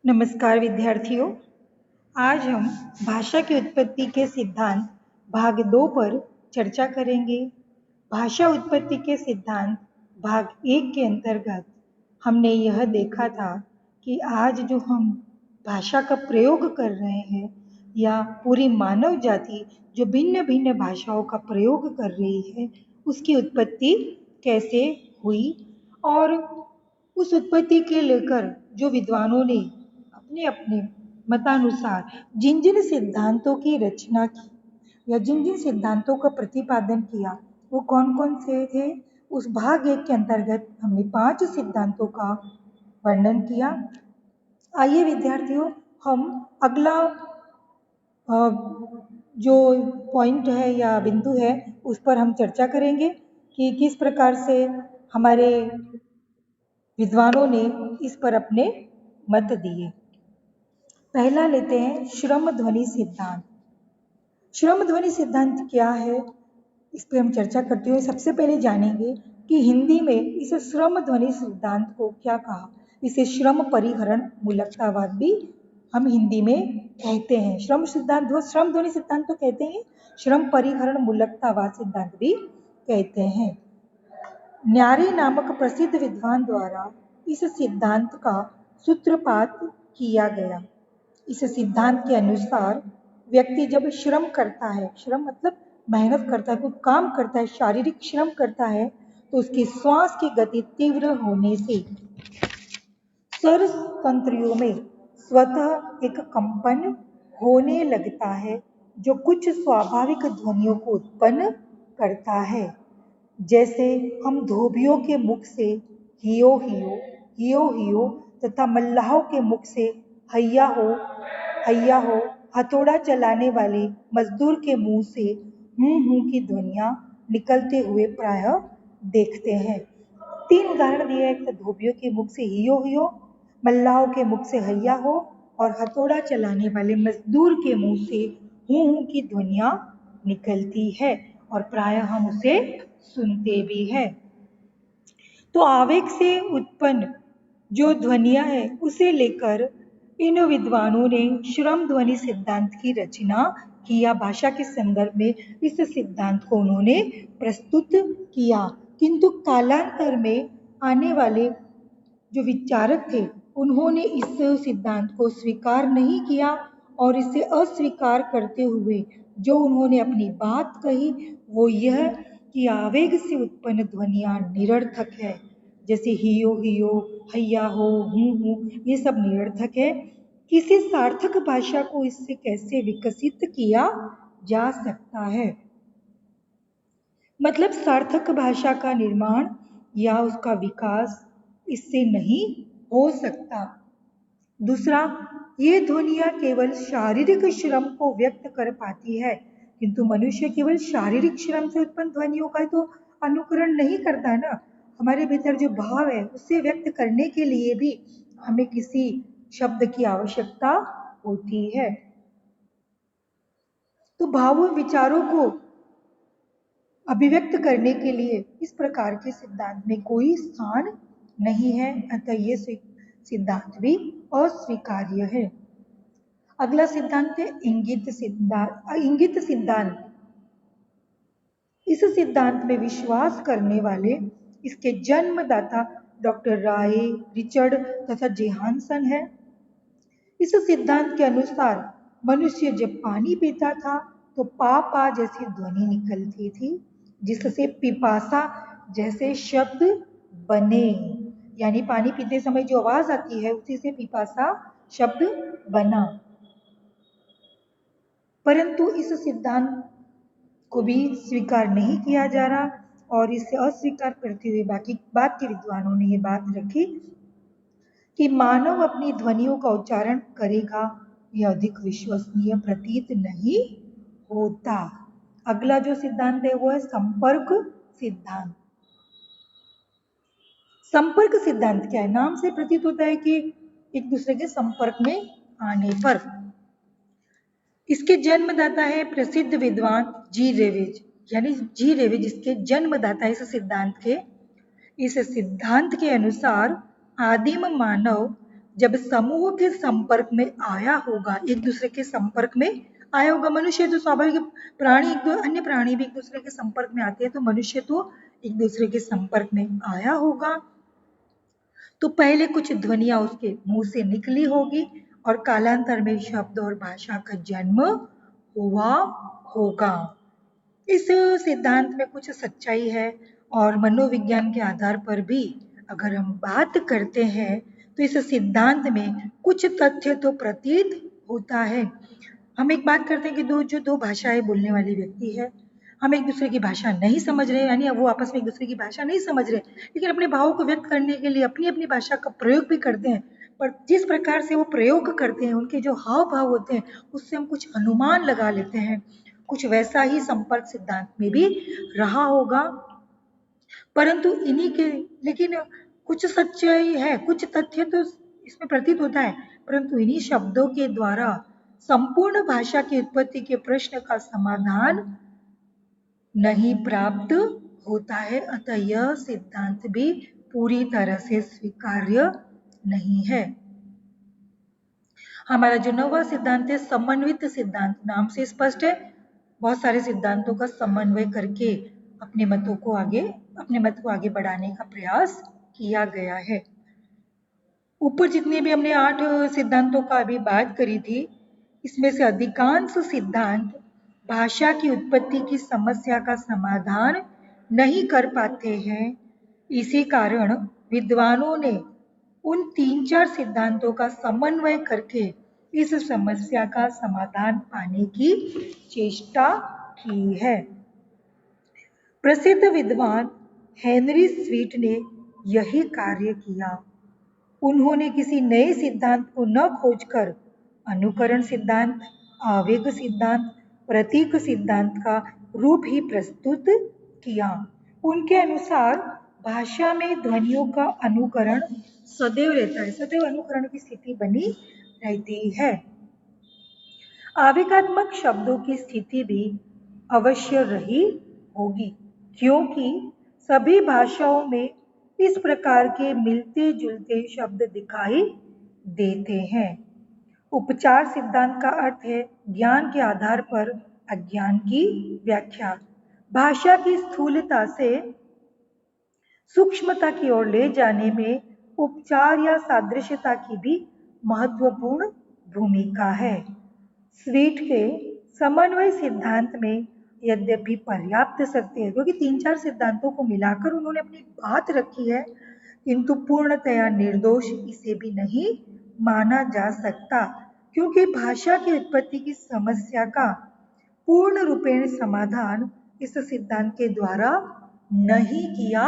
नमस्कार विद्यार्थियों। आज हम भाषा की उत्पत्ति के सिद्धांत भाग 2 पर चर्चा करेंगे। भाषा उत्पत्ति के सिद्धांत भाग 1 के अंतर्गत हमने यह देखा था कि आज जो हम भाषा का प्रयोग कर रहे हैं या पूरी मानव जाति जो भिन्न भिन्न भाषाओं का प्रयोग कर रही है उसकी उत्पत्ति कैसे हुई और उस उत्पत्ति के लेकर जो विद्वानों ने अपने अपने मतानुसार जिन जिन सिद्धांतों की रचना की या जिन जिन सिद्धांतों का प्रतिपादन किया वो कौन कौन से थे। उस भाग 1 के अंतर्गत हमने 5 सिद्धांतों का वर्णन किया। आइए विद्यार्थियों, हम अगला जो पॉइंट है या बिंदु है उस पर हम चर्चा करेंगे कि किस प्रकार से हमारे विद्वानों ने इस पर अपने मत दिए। पहला लेते हैं श्रम ध्वनि सिद्धांत। श्रम ध्वनि सिद्धांत क्या है, इस पर हम चर्चा करते हुए सबसे पहले जानेंगे कि हिंदी में इस श्रम ध्वनि सिद्धांत को क्या कहा। इसे श्रम परिहरण मूलकतावाद भी हम हिंदी में कहते हैं। श्रम ध्वनि सिद्धांत तो कहते हैं, श्रम परिहरण मूलकतावाद सिद्धांत भी कहते हैं। न्यारी नामक प्रसिद्ध विद्वान द्वारा इस सिद्धांत का सूत्रपात किया गया। इस सिद्धांत के अनुसार व्यक्ति जब श्रम करता है, श्रम मतलब मेहनत करता है, कोई काम करता है, शारीरिक श्रम करता है, तो उसकी श्वास की गति तीव्र होने से स्वर तंत्रियों में स्वतः एक कंपन होने लगता है जो कुछ स्वाभाविक ध्वनियों को उत्पन्न करता है। जैसे हम धोबियों के मुख से हियो हियो हियो हियो तथा मल्लाहों के मुख से हैया हो, हथौड़ा चलाने वाले मजदूर के मुंह से हूं की ध्वनियां निकलते हुए प्रायः देखते हैं। 3 उदाहरण दिए, एक तो धोबियों के मुख से हियो हियो, मल्लाहों के मुख से हैया हो और हथौड़ा चलाने वाले मजदूर के मुंह से हूं की ध्वनियां निकलती है और प्रायः हम उसे सुनते भी हैं। तो आवेग से उत्पन्न जो ध्वनियां है उसे लेकर इन विद्वानों ने श्रम ध्वनि सिद्धांत की रचना किया। भाषा के संदर्भ में इस सिद्धांत को उन्होंने प्रस्तुत किया, किंतु कालांतर में आने वाले जो विचारक थे उन्होंने इस सिद्धांत को स्वीकार नहीं किया और इसे अस्वीकार करते हुए जो उन्होंने अपनी बात कही वो यह कि आवेग से उत्पन्न ध्वनियां निरर्थक है, जैसे हियो हियो, हैया हो, हूं, ये सब निरर्थक है। किसी सार्थक भाषा को इससे कैसे विकसित किया जा सकता है, मतलब सार्थक भाषा का निर्माण या उसका विकास इससे नहीं हो सकता। दूसरा, ये ध्वनियां केवल शारीरिक श्रम को व्यक्त कर पाती है, किंतु मनुष्य केवल शारीरिक श्रम से उत्पन्न ध्वनियों का तो अनुकरण नहीं करता ना। हमारे भीतर जो भाव है उसे व्यक्त करने के लिए भी हमें किसी शब्द की आवश्यकता होती है। तो भावों विचारों को अभिव्यक्त करने के लिए इस प्रकार के सिद्धांत में कोई स्थान नहीं है, अतः ये सिद्धांत भी अस्वीकार्य है। अगला सिद्धांत है इंगित सिद्धांत। इस सिद्धांत में विश्वास करने वाले इसके जन्मदाता डॉक्टर राय, रिचर्ड तथा जेहानसन है। इस सिद्धांत के अनुसार मनुष्य जब पानी पीता था तो पा पा जैसी ध्वनि निकलती थी, जिससे पिपासा जैसे शब्द बने, यानी पानी पीते समय जो आवाज आती है उसी से पिपासा शब्द बना। परंतु इस सिद्धांत को भी स्वीकार नहीं किया जा रहा और इसे अस्वीकार करते हुए बाद के विद्वानों ने ये बात रखी कि मानव अपनी ध्वनियों का उच्चारण करेगा, यह अधिक विश्वसनीय प्रतीत नहीं होता। अगला जो सिद्धांत है वो है संपर्क सिद्धांत। संपर्क सिद्धांत क्या है? नाम से प्रतीत होता है कि एक दूसरे के संपर्क में आने पर। इसके जन्मदाता है प्रसिद्ध विद्वान जी रेवेज, यानी जी रेवेज इसके जन्मदाता है इस सिद्धांत के। इस सिद्धांत के अनुसार आदिम मानव जब समूह के संपर्क में आया होगा, एक दूसरे के संपर्क में आया होगा। मनुष्य तो स्वाभाविक प्राणी, अन्य प्राणी भी एक दूसरे के संपर्क में आते हैं, तो मनुष्य तो एक दूसरे के संपर्क में आया होगा। तो पहले कुछ ध्वनियां उसके मुंह से निकली होगी और कालांतर में शब्द और भाषा का जन्म हुआ होगा। इस सिद्धांत में कुछ सच्चाई है और मनोविज्ञान के आधार पर भी अगर हम बात करते हैं तो इस सिद्धांत में कुछ तथ्य तो प्रतीत होता है। हम एक बात करते हैं कि दो भाषाएं बोलने वाली व्यक्ति है, हम एक दूसरे की भाषा नहीं समझ रहे, यानी वो आपस में एक दूसरे की भाषा नहीं समझ रहे, लेकिन अपने भावों को व्यक्त करने के लिए अपनी अपनी भाषा का प्रयोग भी करते हैं। पर जिस प्रकार से वो प्रयोग करते हैं, उनके जो हाव भाव होते हैं, उससे हम कुछ अनुमान लगा लेते हैं। कुछ वैसा ही संपर्क सिद्धांत में भी रहा होगा, परंतु इन्हीं के, लेकिन कुछ सच्चाई है, कुछ तथ्य तो इसमें प्रतीत होता है, परंतु इन्हीं शब्दों के द्वारा संपूर्ण भाषा की उत्पत्ति के प्रश्न का समाधान नहीं प्राप्त होता है। अतः यह सिद्धांत भी पूरी तरह से स्वीकार्य नहीं है। हमारा जो 9वां सिद्धांत है समन्वित सिद्धांत, नाम से स्पष्ट है, बहुत सारे सिद्धांतों का समन्वय करके अपने मत को आगे बढ़ाने का प्रयास किया गया है। ऊपर जितने भी हमने 8 सिद्धांतों का अभी बात करी थी, इसमें से अधिकांश सिद्धांत भाषा की उत्पत्ति की समस्या का समाधान नहीं कर पाते हैं। इसी कारण विद्वानों ने उन 3-4 सिद्धांतों का समन्वय करके इस समस्या का समाधान पाने की चेष्टा की है। प्रसिद्ध विद्वान हेनरी स्वीट ने यही कार्य किया। उन्होंने किसी नए सिद्धांत को न खोजकर अनुकरण सिद्धांत, आवेग सिद्धांत, प्रतीक सिद्धांत का रूप ही प्रस्तुत किया। उनके अनुसार भाषा में ध्वनियों का अनुकरण सदैव रहता है, सदैव अनुकरण की स्थिति बनी रहती है। आवेगात्मक शब्दों की स्थिति भी अवश्य रही होगी, क्योंकि सभी भाषाओं में इस प्रकार के मिलते जुलते शब्द दिखाई देते हैं। उपचार सिद्धांत का अर्थ है ज्ञान के आधार पर अज्ञान की व्याख्या। भाषा की स्थूलता से सूक्ष्मता की ओर ले जाने में उपचार या सादृश्यता की भी महत्वपूर्ण भूमिका है। स्वीट के समन्वय सिद्धांत में यद्यपि पर्याप्त सत्य है, क्योंकि 3-4 सिद्धांतों को मिलाकर उन्होंने अपनी बात रखी है, किंतु पूर्णतया निर्दोष इसे भी नहीं माना जा सकता, क्योंकि भाषा की उत्पत्ति की समस्या का पूर्ण रूपेण समाधान इस सिद्धांत के द्वारा नहीं किया